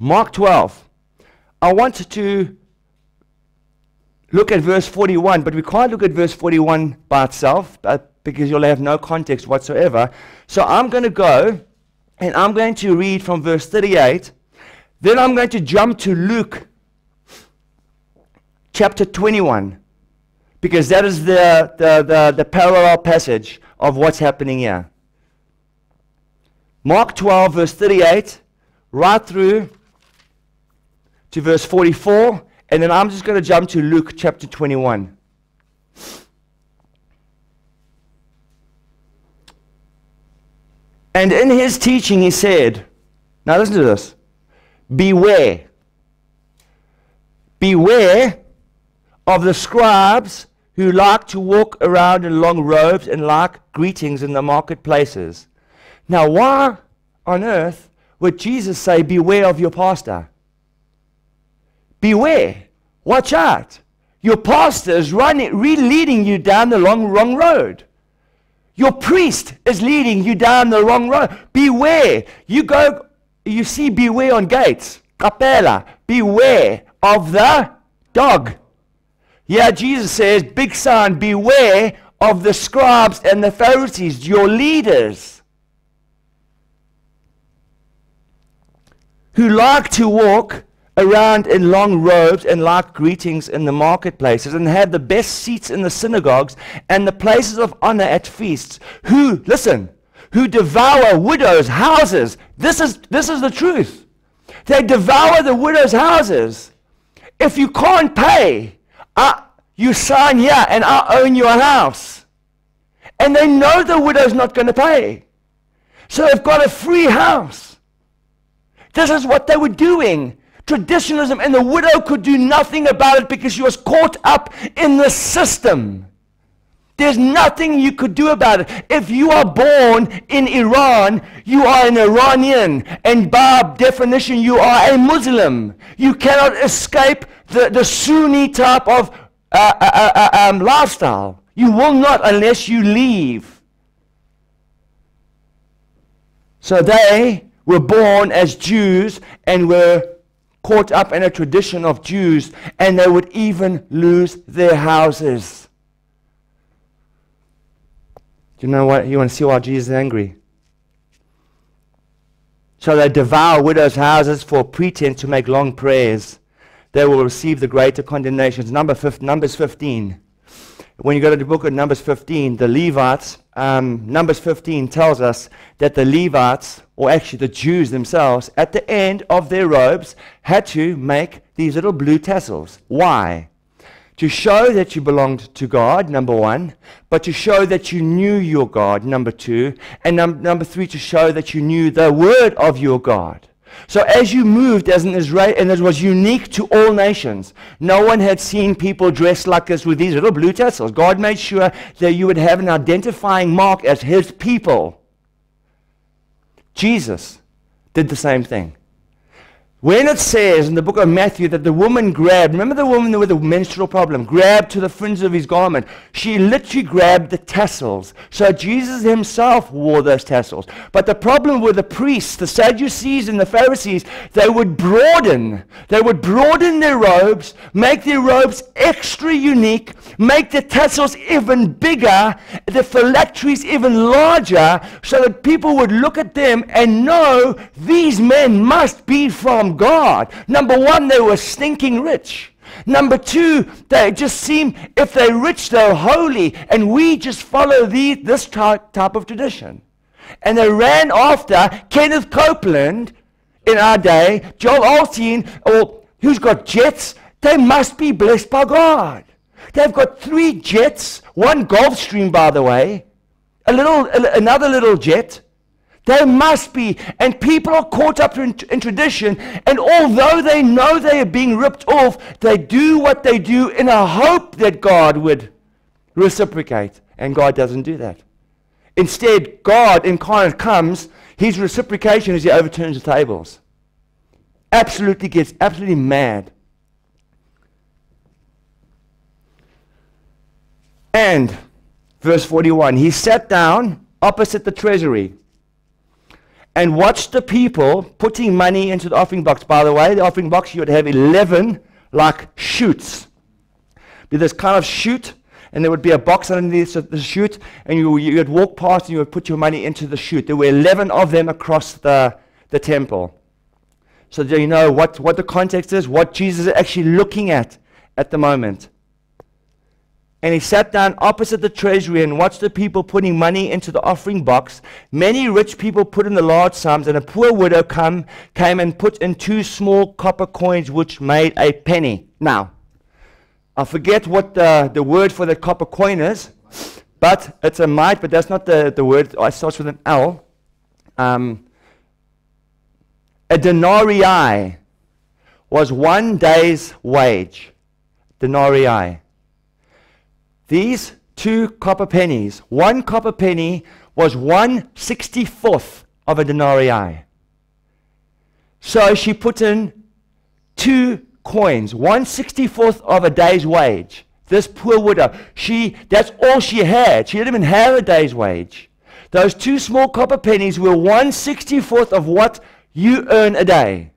Mark 12. I wanted to look at verse 41, but we can't look at verse 41 by itself because you'll have no context whatsoever. So I'm going to go and I'm going to read from verse 38. Then I'm going to jump to Luke chapter 21, because that is the parallel passage of what's happening here. Mark 12, verse 38, right through to verse 44, and then I'm just going to jump to Luke chapter 21. And in his teaching he said, now listen to this, beware of the scribes who like to walk around in long robes and like greetings in the marketplaces. Now, why on earth would Jesus say, beware of your pastor? Beware. Watch out. Your pastor is leading you down the wrong road. Your priest is leading you down the wrong road. Beware. You see beware on gates. Capella. Beware of the dog. Yeah, Jesus says, big sign, beware of the scribes and the Pharisees, your leaders, who like to walk around in long robes and like greetings in the marketplaces and have the best seats in the synagogues and the places of honor at feasts, who devour widows' houses. This is the truth. They devour the widows' houses. If you can't pay, you sign here and I own your house. And they know the widow's not going to pay. So they've got a free house. This is what they were doing. Traditionalism, and the widow could do nothing about it because she was caught up in the system. There's nothing you could do about it. If you are born in Iran, you are an Iranian, and by definition you are a Muslim. You cannot escape the Sunni type of lifestyle. You will not unless you leave. So they were born as Jews and were caught up in a tradition of Jews, and they would even lose their houses. Do you know what? You want to see why Jesus is angry? So they devour widows' houses for pretense to make long prayers. They will receive the greater condemnations. Numbers 15. When you go to the book of Numbers 15, the Levites, Numbers 15 tells us that the Levites, or actually the Jews themselves, at the end of their robes, had to make these little blue tassels. Why? To show that you belonged to God, number one, but to show that you knew your God, number two, and number three, to show that you knew the word of your God. So as you moved as an Israeli, and it was unique to all nations, no one had seen people dressed like this with these little blue tassels. God made sure that you would have an identifying mark as his people. Jesus did the same thing. When it says in the book of Matthew that the woman grabbed, remember the woman with the menstrual problem, grabbed to the fringe of his garment. She literally grabbed the tassels. So Jesus himself wore those tassels. But the problem with the priests, the Sadducees and the Pharisees, they would broaden their robes, make their robes extra unique, make the tassels even bigger, the phylacteries even larger, so that people would look at them and know these men must be from God. Number one, they were stinking rich. Number two, they just seem, if they're rich, they're holy, and we just follow this type of tradition. And they ran after Kenneth Copeland in our day, Joel Osteen, or who's got jets. They must be blessed by God. They've got 3 jets, 1 Gulfstream, by the way, another little jet. They must be, and people are caught up in tradition, and although they know they are being ripped off, they do what they do in a hope that God would reciprocate, and God doesn't do that. Instead, God incarnate comes, his reciprocation is he overturns the tables. Gets absolutely mad. And, verse 41, he sat down opposite the treasury, and watched the people putting money into the offering box. By the way, the offering box, you would have 11 like chutes. Be this kind of chute, and there would be a box underneath the chute, and you would walk past and you would put your money into the chute. There were 11 of them across the temple. So do you know what the context is, what Jesus is actually looking at the moment? And he sat down opposite the treasury and watched the people putting money into the offering box. Many rich people put in the large sums, and a poor widow came and put in 2 small copper coins, which made a penny. Now, I forget what the word for the copper coin is, but it's a mite, but that's not the word. It starts with an L. A denarii was 1 day's wage. Denarii. These 2 copper pennies, 1 copper penny was 1/64th of a denarii. So she put in 2 coins, 1/64th of a day's wage. This poor widow, that's all she had. She didn't even have a day's wage. Those 2 small copper pennies were 1/64th of what you earn a day.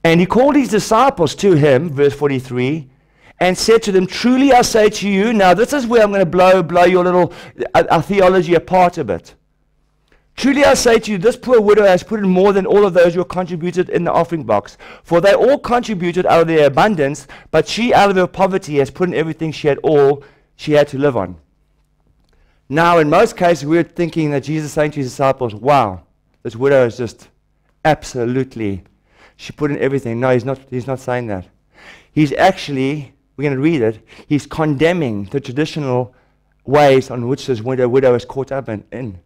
And he called his disciples to him, verse 43, and said to them, truly I say to you, now this is where I'm going to blow your little our theology apart a bit. Truly I say to you, this poor widow has put in more than all of those who have contributed in the offering box. For they all contributed out of their abundance, but she out of her poverty has put in everything she had to live on. Now in most cases we're thinking that Jesus is saying to his disciples, wow, this widow is just absolutely, she put in everything. No, he's not saying that. He's actually, we're going to read it, he's condemning the traditional ways on which this widow is caught up in.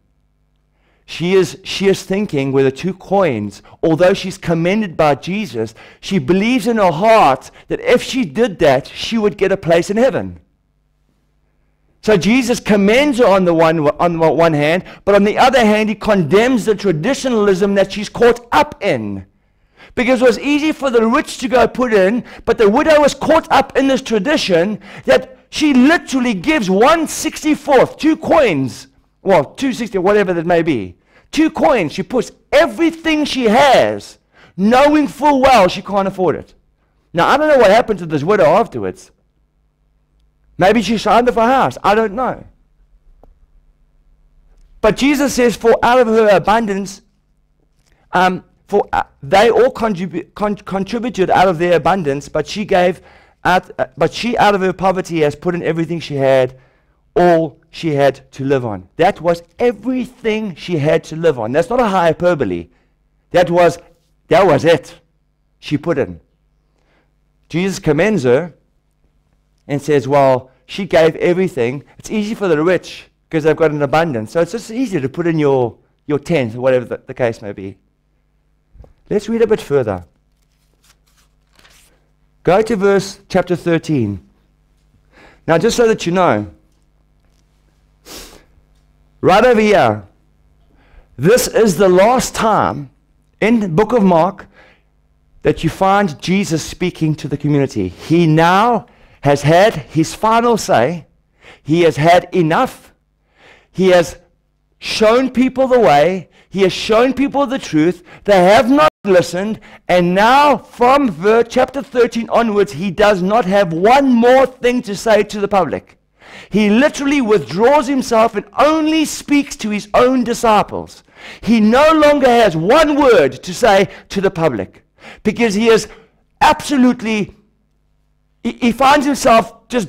She is thinking with the 2 coins, although she's commended by Jesus, she believes in her heart that if she did that, she would get a place in heaven. So Jesus commends her on the one hand, but on the other hand, he condemns the traditionalism that she's caught up in. Because it was easy for the rich to go put in, but the widow was caught up in this tradition that she literally gives 1/64th, 2 coins, well, 260, whatever that may be. 2 coins, she puts everything she has, knowing full well she can't afford it. Now, I don't know what happened to this widow afterwards. Maybe she signed for a house. I don't know. But Jesus says, for out of her abundance, they all contributed out of their abundance, but she out of her poverty has put in everything she had, all she had to live on. That was everything she had to live on. That's not a hyperbole. That was it. She put in. Jesus commends her and says, well, she gave everything. It's easy for the rich because they've got an abundance. So it's just easier to put in your 10th, or whatever the case may be. Let's read a bit further. Go to chapter 13. Now, just so that you know, right over here, this is the last time in the book of Mark that you find Jesus speaking to the community. He now has had his final say. He has had enough. He has shown people the way. He has shown people the truth. They have not listened. And now from chapter 13 onwards, he does not have one more thing to say to the public. He literally withdraws himself and only speaks to his own disciples. He no longer has one word to say to the public because he is absolutely, he finds himself just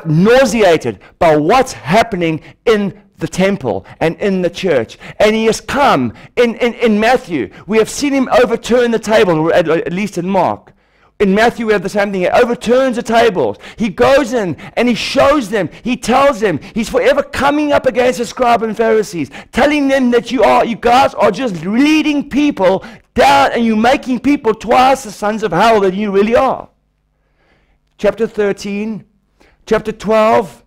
nauseated by what's happening in the temple and in the church. And he has come in Matthew. We have seen him overturn the table, at least in Mark. In Matthew, we have the same thing. He overturns the tables. He goes in and he shows them. He tells them. He's forever coming up against the scribes and Pharisees, telling them that you guys are just leading people down and you're making people twice the sons of hell than you really are. Chapter 13, chapter 12,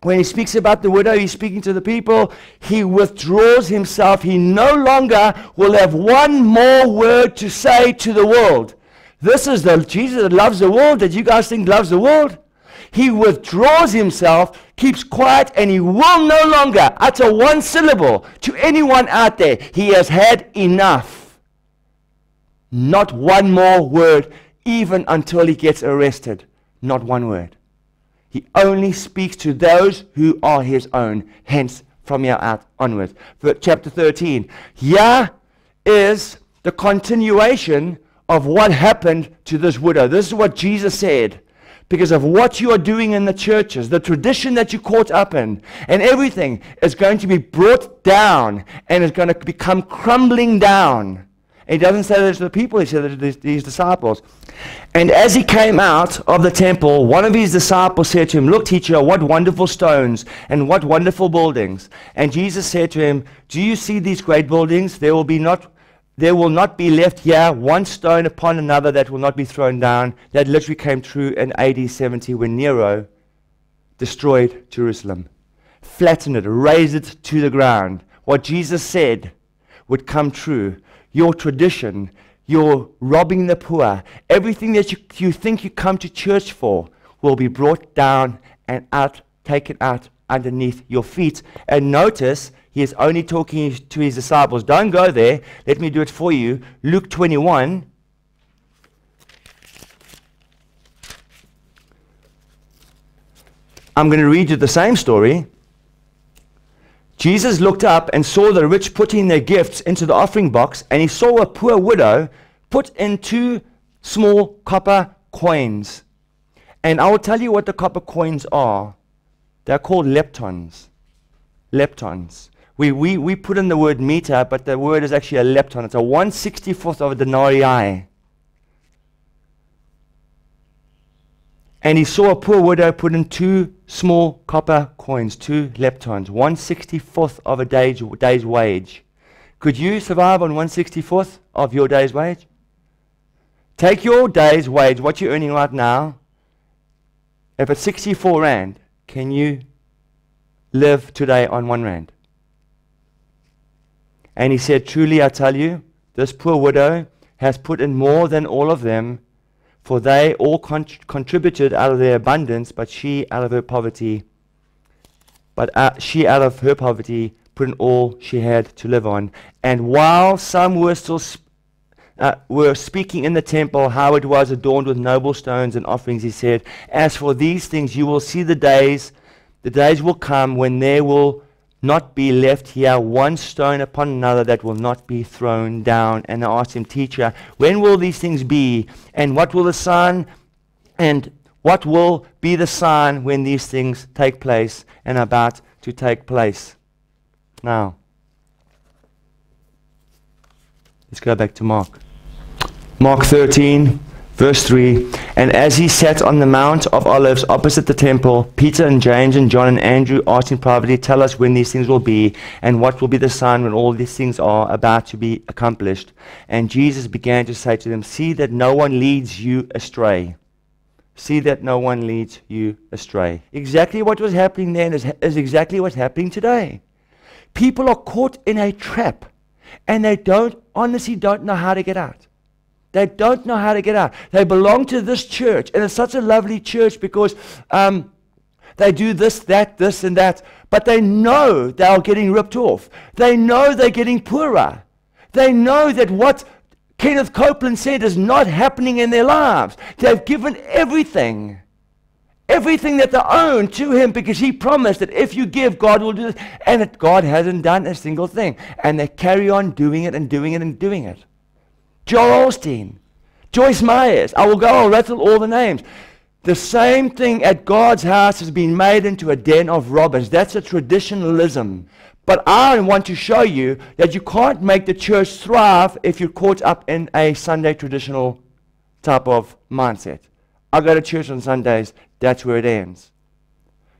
when he speaks about the widow, he's speaking to the people. He withdraws himself. He no longer will have one more word to say to the world. This is the Jesus that loves the world, that you guys think loves the world. He withdraws himself, keeps quiet, and he will no longer utter one syllable to anyone out there. He has had enough. Not one more word, even until he gets arrested. Not one word. He only speaks to those who are his own. Hence, from here out onwards. Chapter 13. Here is the continuation of what happened to this widow. This is what Jesus said. Because of what you are doing in the churches, the tradition that you caught up in, and everything is going to be brought down and is going to become crumbling down. And he doesn't say that to the people, he said that to these disciples. And as he came out of the temple, one of his disciples said to him, "Look, teacher, what wonderful stones and what wonderful buildings." And Jesus said to him, "Do you see these great buildings? There will not be left here one stone upon another that will not be thrown down." That literally came true in AD 70 when Nero destroyed Jerusalem, flattened it, razed it to the ground. What Jesus said would come true. Your tradition, your robbing the poor, everything that you think you come to church for will be brought down and taken out underneath your feet. And notice, he is only talking to his disciples. Don't go there. Let me do it for you. Luke 21. I'm going to read you the same story. Jesus looked up and saw the rich putting their gifts into the offering box, and he saw a poor widow put in 2 small copper coins. And I will tell you what the copper coins are. They're called leptons. Leptons. We put in the word meter, but the word is actually a lepton. It's a 1/64th of a denarii. And he saw a poor widow put in 2 small copper coins, 2 leptons, 1/64th of a day's wage. Could you survive on 1/64th of your day's wage? Take your day's wage, what you're earning right now. If it's 64 rand, can you live today on 1 rand? And he said, "Truly I tell you, this poor widow has put in more than all of them, for they all contributed out of their abundance, but she out of her poverty put in all she had to live on." And while some were still were speaking in the temple how it was adorned with noble stones and offerings, he said, "As for these things you will see the days will come when there will not be left here one stone upon another that will not be thrown down." And I asked him, "Teacher, when will these things be? And what will be the sign when these things take place and are about to take place?" Now, let's go back to Mark. Mark 13, verse 3. And as he sat on the Mount of Olives opposite the temple, Peter and James and John and Andrew asked him privately, "Tell us when these things will be, and what will be the sign when all these things are about to be accomplished." And Jesus began to say to them, "See that no one leads you astray." See that no one leads you astray. Exactly what was happening then is exactly what's happening today. People are caught in a trap, and they honestly don't know how to get out. They don't know how to get out. They belong to this church, and it's such a lovely church because they do this, this, and that. But they know they are getting ripped off. They know they're getting poorer. They know that what Kenneth Copeland said is not happening in their lives. They've given everything that they own to him because he promised that if you give, God will do this. And God hasn't done a single thing. And they carry on doing it and doing it and doing it. Joel Osteen, Joyce Myers, I'll rattle all the names. The same thing at God's house has been made into a den of robbers. That's a traditionalism. But I want to show you that you can't make the church thrive if you're caught up in a Sunday traditional type of mindset. I go to church on Sundays, that's where it ends.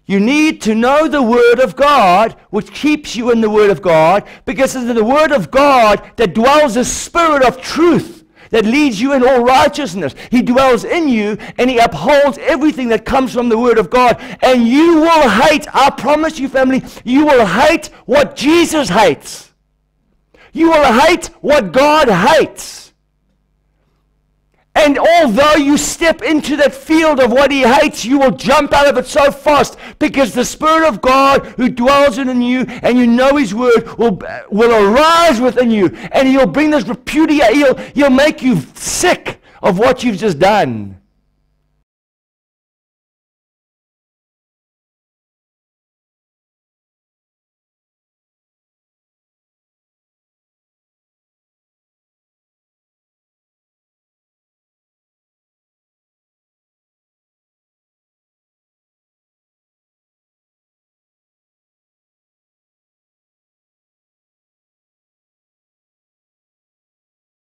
You need to know the Word of God, which keeps you in the Word of God, because it's in the Word of God that dwells the Spirit of truth that leads you in all righteousness. He dwells in you, and He upholds everything that comes from the Word of God. And you will hate, I promise you, family, you will hate what Jesus hates. You will hate what God hates. And although you step into that field of what he hates, you will jump out of it so fast, because the Spirit of God who dwells in you, and you know his word, will arise within you, and he'll bring this repudiation. He'll make you sick of what you've just done.